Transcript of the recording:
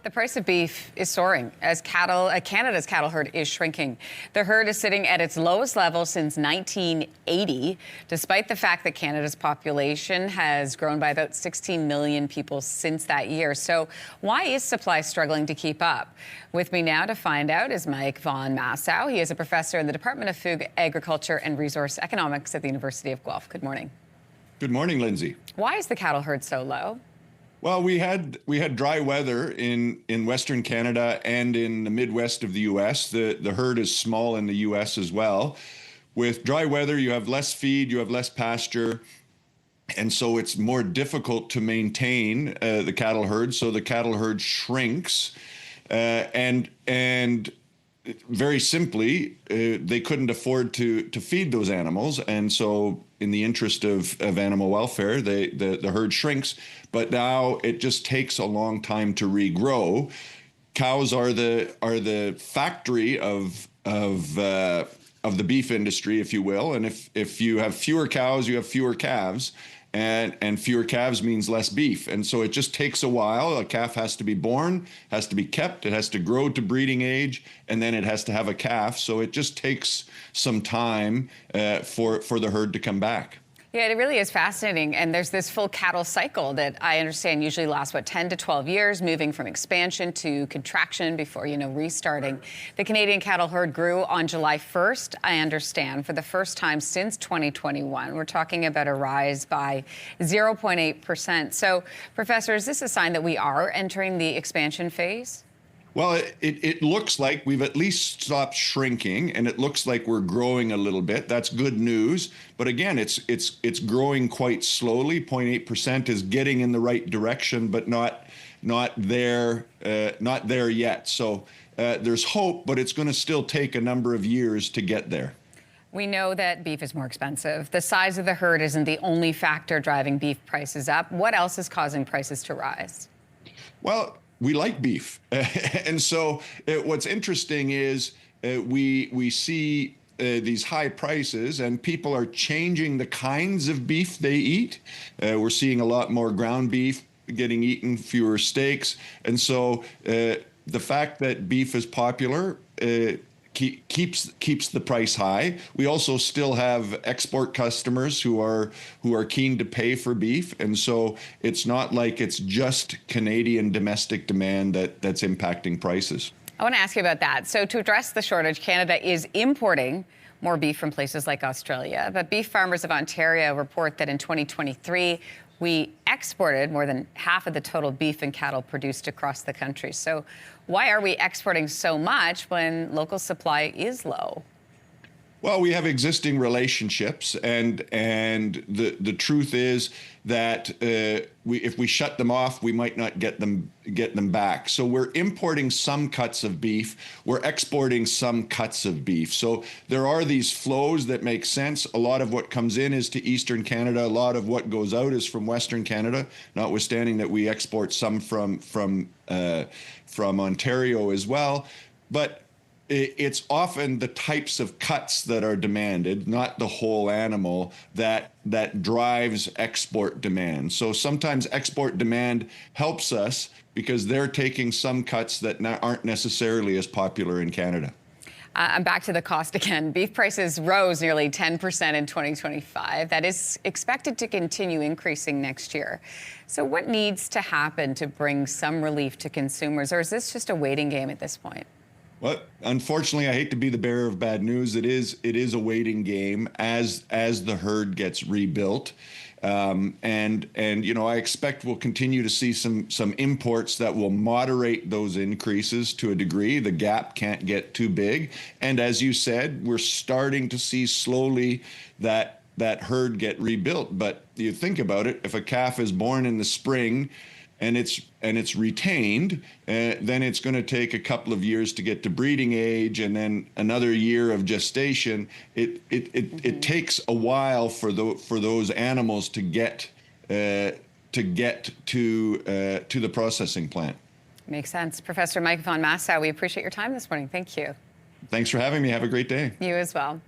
The price of beef is soaring as Canada's cattle herd is shrinking. The herd is sitting at its lowest level since 1980, despite the fact that Canada's population has grown by about 16 million people since that year. So why is supply struggling to keep up? With me now to find out is Mike von Massow. He is a professor in the Department of Food, Agriculture and Resource Economics at the University of Guelph. Good morning. Good morning, Lindsay. Why is the cattle herd so low? Well, we had dry weather in Western Canada and in the Midwest of the U.S. The herd is small in the U.S. as well. With dry weather, you have less feed, you have less pasture, and so it's more difficult to maintain the cattle herd. So the cattle herd shrinks, and very simply, they couldn't afford to feed those animals, and so in the interest of animal welfare, the herd shrinks. But now it just takes a long time to regrow. Cows are the factory of the beef industry, if you will. And if you have fewer cows, you have fewer calves. And fewer calves means less beef. And so it just takes a while. A calf has to be born, has to be kept, it has to grow to breeding age, and then it has to have a calf. So it just takes some time for the herd to come back. Yeah, it really is fascinating. And there's this full cattle cycle that I understand usually lasts, 10 to 12 years, moving from expansion to contraction before, restarting. The Canadian cattle herd grew on July 1st, I understand, for the first time since 2021. We're talking about a rise by 0.8%. So, Professor, is this a sign that we are entering the expansion phase? Well, it looks like we've at least stopped shrinking, and it looks like we're growing a little bit. That's good news. But again, it's growing quite slowly. 0.8% is getting in the right direction, but not there yet. So there's hope, but it's going to still take a number of years to get there. We know that beef is more expensive. The size of the herd isn't the only factor driving beef prices up. What else is causing prices to rise? Well, we like beef. And so what's interesting is we see these high prices, and people are changing the kinds of beef they eat. We're seeing a lot more ground beef getting eaten, fewer steaks. And so the fact that beef is popular keeps the price high. We also still have export customers who are keen to pay for beef, and so it's not like it's just Canadian domestic demand that's impacting prices. I want to ask you about that. So to address the shortage, Canada is importing more beef from places like Australia, but beef farmers of Ontario report that in 2023 we exported more than half of the total beef and cattle produced across the country. So why are we exporting so much when local supply is low? Well, we have existing relationships, and the truth is that if we shut them off, we might not get them back. So we're importing some cuts of beef, we're exporting some cuts of beef. So there are these flows that make sense. A lot of what comes in is to Eastern Canada. A lot of what goes out is from Western Canada, notwithstanding that we export some from Ontario as well. But it's often the types of cuts that are demanded, not the whole animal, that drives export demand. So sometimes export demand helps us because they're taking some cuts that aren't necessarily as popular in Canada. I'm back to the cost again. Beef prices rose nearly 10% in 2025. That is expected to continue increasing next year. So what needs to happen to bring some relief to consumers, or is this just a waiting game at this point? Well, unfortunately, I hate to be the bearer of bad news. It is a waiting game as the herd gets rebuilt, and I expect we'll continue to see some imports that will moderate those increases to a degree. The gap can't get too big, and as you said, we're starting to see slowly that herd get rebuilt. But you think about it: if a calf is born in the spring, and it's retained, then it's going to take a couple of years to get to breeding age, and then another year of gestation. It takes a while for those animals to get to the processing plant. Makes sense. Professor Mike von Massow, we appreciate your time this morning. Thank you. Thanks for having me. Have a great day. You as well.